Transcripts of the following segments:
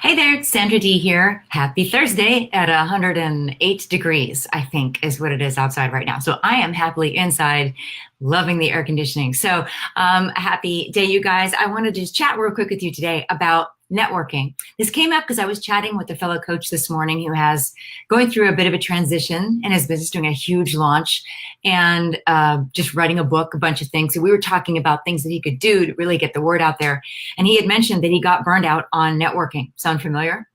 Hey there, it's Sandra D here. Happy Thursday at 108 degrees, I think is what it is outside right now. So I am happily inside, loving the air conditioning. So happy day, you guys. I wanted to just chat real quick with you today about networking. This came up because I was chatting with a fellow coach this morning who has going through a bit of a transition in his business, doing a huge launch and just writing a book, a bunch of things. So we were talking about things that he could do to really get the word out there. And he had mentioned that he got burned out on networking. Sound familiar?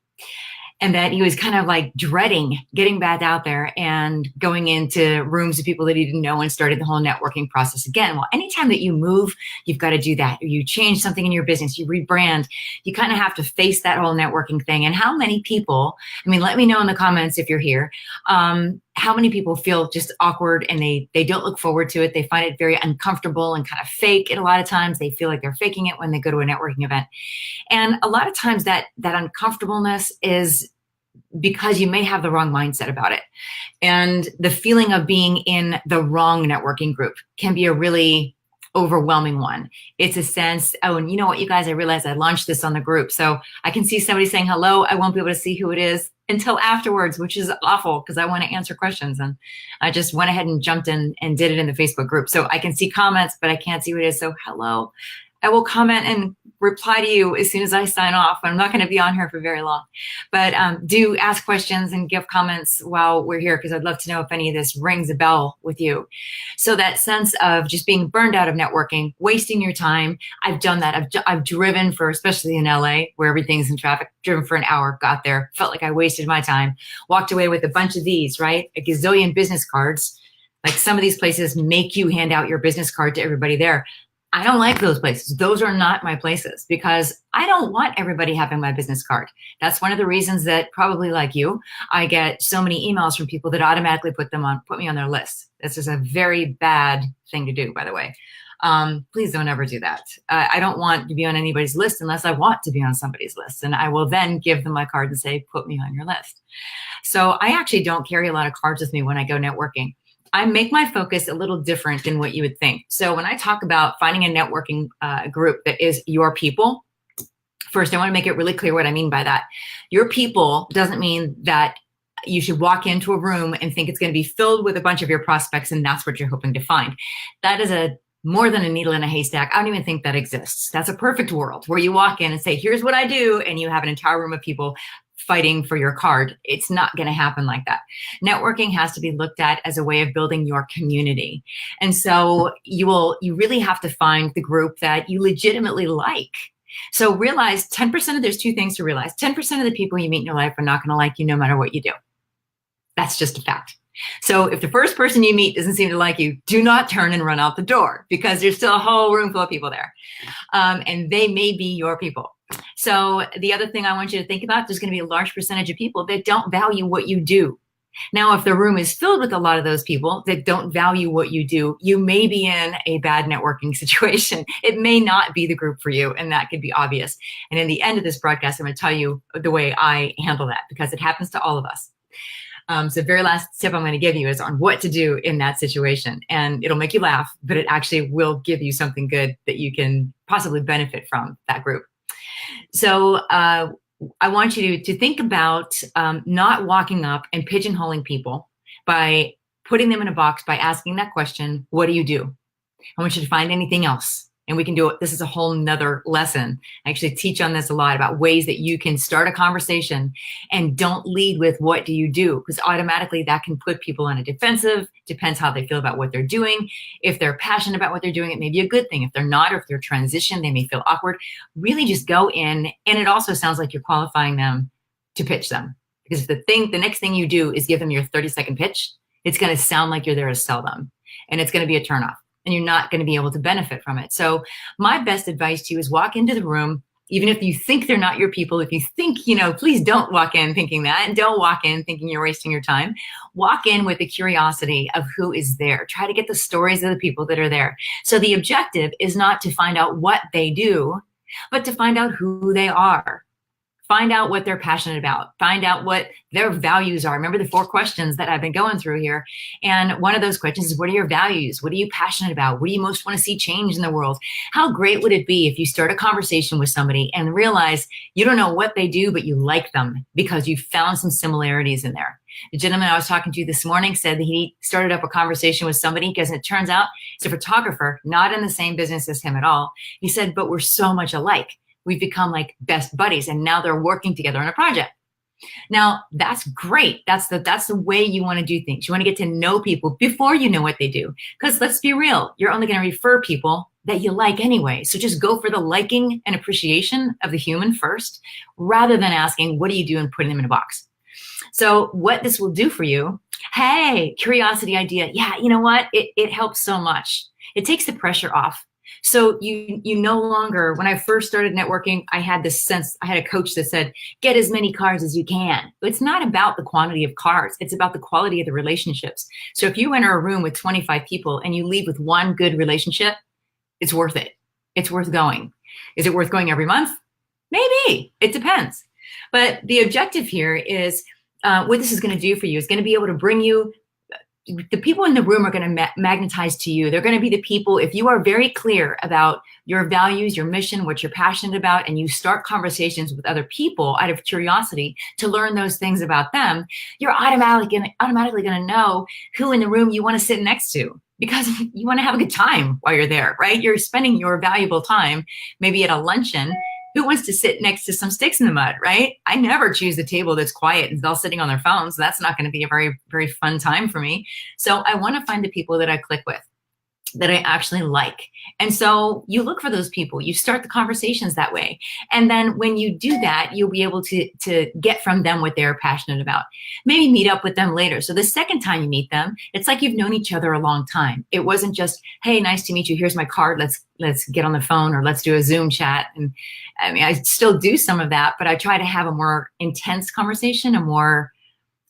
And that he was kind of like dreading getting back out there and going into rooms of people that he didn't know and started the whole networking process again. Well, anytime that you move, you've got to do that. Or you change something in your business, you rebrand, you kind of have to face that whole networking thing. And how many people, I mean, let me know in the comments if you're here, how many people feel just awkward and they don't look forward to it. They find it very uncomfortable and kind of fake. And a lot of times they feel like they're faking it when they go to a networking event. And a lot of times that uncomfortableness is because you may have the wrong mindset about it. And the feeling of being in the wrong networking group can be a really overwhelming one. It's a sense, oh, and you know what, you guys, I realized I launched this on the group. So I can see somebody saying hello. I won't be able to see who it is until afterwards, which is awful because I want to answer questions. And I just went ahead and jumped in and did it in the Facebook group. So I can see comments, but I can't see who it is. So hello. I will comment and reply to you as soon as I sign off. I'm not going to be on here for very long, but do ask questions and give comments while we're here because I'd love to know if any of this rings a bell with you. So that sense of just being burned out of networking, wasting your time. I've done that. I've driven for, especially in LA where everything's in traffic, driven for an hour, got there, felt like I wasted my time, walked away with a bunch of these, right? A gazillion business cards. Like some of these places make you hand out your business card to everybody there. I don't like those places. Those are not my places because I don't want everybody having my business card. That's one of the reasons that probably like you, I get so many emails from people that automatically put me on their list. This is a very bad thing to do, by the way. Please don't ever do that. I don't want to be on anybody's list unless I want to be on somebody's list. And I will then give them my card and say, put me on your list. So I actually don't carry a lot of cards with me when I go networking. I make my focus a little different than what you would think. So when I talk about finding a networking group that is your people, first, I want to make it really clear what I mean by that. Your people doesn't mean that you should walk into a room and think it's going to be filled with a bunch of your prospects and that's what you're hoping to find. That is more than a needle in a haystack. I don't even think that exists. That's a perfect world where you walk in and say, here's what I do, and you have an entire room of people fighting for your card. It's not going to happen like that. Networking has to be looked at as a way of building your community. And so you really have to find the group that you legitimately like. So realize 10% of, there's two things to realize. 10% of the people you meet in your life are not going to like you no matter what you do. That's just a fact. So if the first person you meet doesn't seem to like you, do not turn and run out the door because there's still a whole room full of people there. And they may be your people. So the other thing I want you to think about, there's going to be a large percentage of people that don't value what you do. Now, if the room is filled with a lot of those people that don't value what you do, you may be in a bad networking situation. It may not be the group for you, and that could be obvious. And in the end of this broadcast, I'm going to tell you the way I handle that because it happens to all of us. So the very last tip I'm going to give you is on what to do in that situation. And it'll make you laugh, but it actually will give you something good that you can possibly benefit from that group. So I want you to think about not walking up and pigeonholing people by putting them in a box by asking that question, what do you do? I want you to find anything else. And we can do it. This is a whole nother lesson. I actually teach on this a lot about ways that you can start a conversation and don't lead with what do you do? Because automatically that can put people on a defensive. Depends how they feel about what they're doing. If they're passionate about what they're doing, it may be a good thing. If they're not, or if they're transition, they may feel awkward. Really just go in. And it also sounds like you're qualifying them to pitch them. Because if the next thing you do is give them your 30-second pitch, it's going to sound like you're there to sell them. And it's going to be a turnoff. And you're not going to be able to benefit from it. So my best advice to you is walk into the room, even if you think they're not your people. If you think, please don't walk in thinking that, and don't walk in thinking you're wasting your time. Walk in with the curiosity of who is there. Try to get the stories of the people that are there. So the objective is not to find out what they do, but to find out who they are. Find out what they're passionate about. Find out what their values are. Remember the 4 questions that I've been going through here. And one of those questions is, what are your values? What are you passionate about? What do you most want to see change in the world? How great would it be if you start a conversation with somebody and realize you don't know what they do, but you like them because you found some similarities in there? The gentleman I was talking to this morning said that he started up a conversation with somebody because it turns out he's a photographer, not in the same business as him at all. He said, but we're so much alike. We've become like best buddies, and now they're working together on a project. Now, that's great. That's the way you want to do things. You want to get to know people before you know what they do. Because let's be real, you're only going to refer people that you like anyway. So just go for the liking and appreciation of the human first, rather than asking, what do you do, and putting them in a box. So what this will do for you, hey, curiosity idea. Yeah, you know what? It helps so much. It takes the pressure off. So you no longer, when I first started networking, I had this sense, I had a coach that said, get as many cards as you can. It's not about the quantity of cards. It's about the quality of the relationships. So if you enter a room with 25 people and you leave with one good relationship, it's worth it. It's worth going. Is it worth going every month? Maybe. It depends. But the objective here is what this is going to do for you is going to be able to bring you, the people in the room are going to magnetize to you. They're going to be the people, if you are very clear about your values, your mission, what you're passionate about, and you start conversations with other people out of curiosity to learn those things about them, you're automatically going to know who in the room you want to sit next to, because you want to have a good time while you're there, right? You're spending your valuable time maybe at a luncheon. Who wants to sit next to some sticks in the mud, right? I never choose the table that's quiet and they're all sitting on their phones. That's not going to be a very, very fun time for me. So I want to find the people that I click with, that I actually like. And so you look for those people, you start the conversations that way. And then when you do that, you'll be able to get from them what they're passionate about. Maybe meet up with them later. So the second time you meet them, it's like you've known each other a long time. It wasn't just, hey, nice to meet you. Here's my card. Let's get on the phone, or let's do a Zoom chat. And I mean, I still do some of that, but I try to have a more intense conversation, I don't want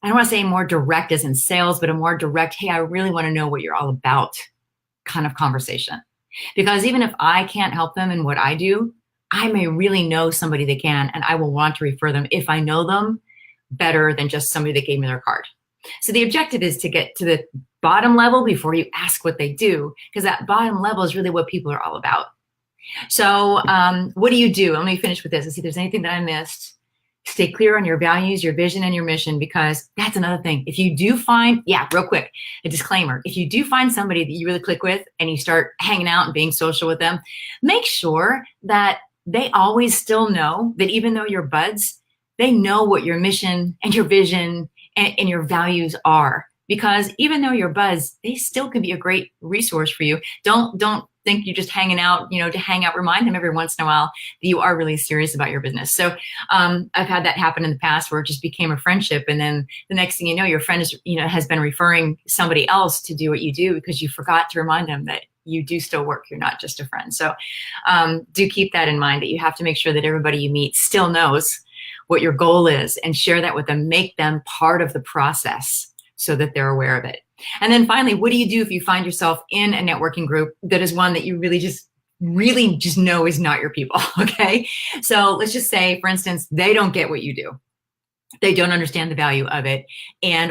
to say more direct as in sales, but a more direct, hey, I really want to know what you're all about kind of conversation. Because even if I can't help them in what I do, I may really know somebody that can, and I will want to refer them if I know them better than just somebody that gave me their card. So the objective is to get to the bottom level before you ask what they do, because that bottom level is really what people are all about. So what do you do? Let me finish with this and see if there's anything that I missed. Stay clear on your values, your vision, and your mission, because that's another thing. If you do find, real quick, a disclaimer. If you do find somebody that you really click with and you start hanging out and being social with them, make sure that they always still know that even though you're buds, they know what your mission and your vision and your values are. Because even though you're buds, they still can be a great resource for you. Don't think you're just hanging out, to hang out. Remind them every once in a while that you are really serious about your business. So I've had that happen in the past where it just became a friendship. And then the next thing you know, your friend is, has been referring somebody else to do what you do because you forgot to remind them that you do still work. You're not just a friend. So do keep that in mind, that you have to make sure that everybody you meet still knows what your goal is, and share that with them. Make them part of the process so that they're aware of it. And then finally, what do you do if you find yourself in a networking group that is one that you really just know is not your people? Okay. So let's just say, for instance, they don't get what you do. They don't understand the value of it.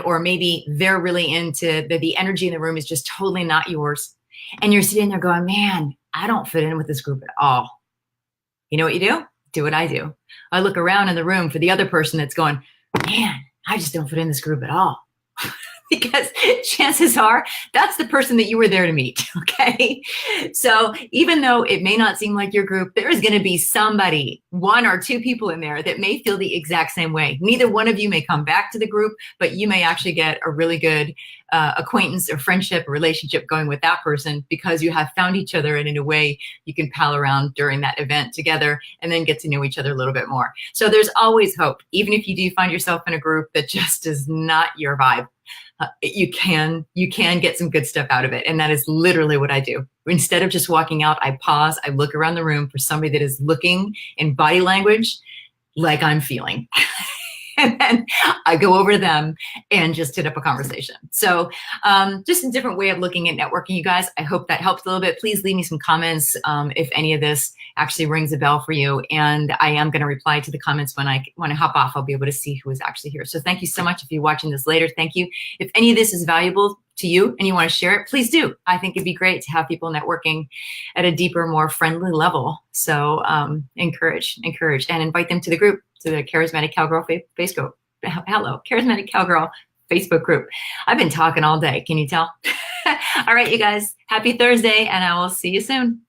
Or maybe they're really into the energy in the room is just totally not yours. And you're sitting there going, man, I don't fit in with this group at all. You know what you do? Do what I do. I look around in the room for the other person that's going, man, I just don't fit in this group at all. Because chances are that's the person that you were there to meet, okay? So even though it may not seem like your group, there is going to be somebody, 1 or 2 people in there that may feel the exact same way. Neither one of you may come back to the group, but you may actually get a really good acquaintance or friendship or relationship going with that person, because you have found each other, and in a way you can pal around during that event together and then get to know each other a little bit more. So there's always hope. Even if you do find yourself in a group that just is not your vibe, you can get some good stuff out of it. And that is literally what I do. Instead of just walking out, I pause, I look around the room for somebody that is looking in body language like I'm feeling. And then I go over to them and just hit up a conversation. So just a different way of looking at networking, you guys. I hope that helped a little bit. Please leave me some comments if any of this actually rings a bell for you. And I am going to reply to the comments when I hop off. I'll be able to see who is actually here. So thank you so much. If you're watching this later, thank you. If any of this is valuable to you and you want to share it, please do. I think it'd be great to have people networking at a deeper, more friendly level. So encourage, and invite them to the group, to the Charismatic Cowgirl Facebook. Hello, Charismatic Cowgirl Facebook group. I've been talking all day. Can you tell? All right, you guys, happy Thursday, and I will see you soon.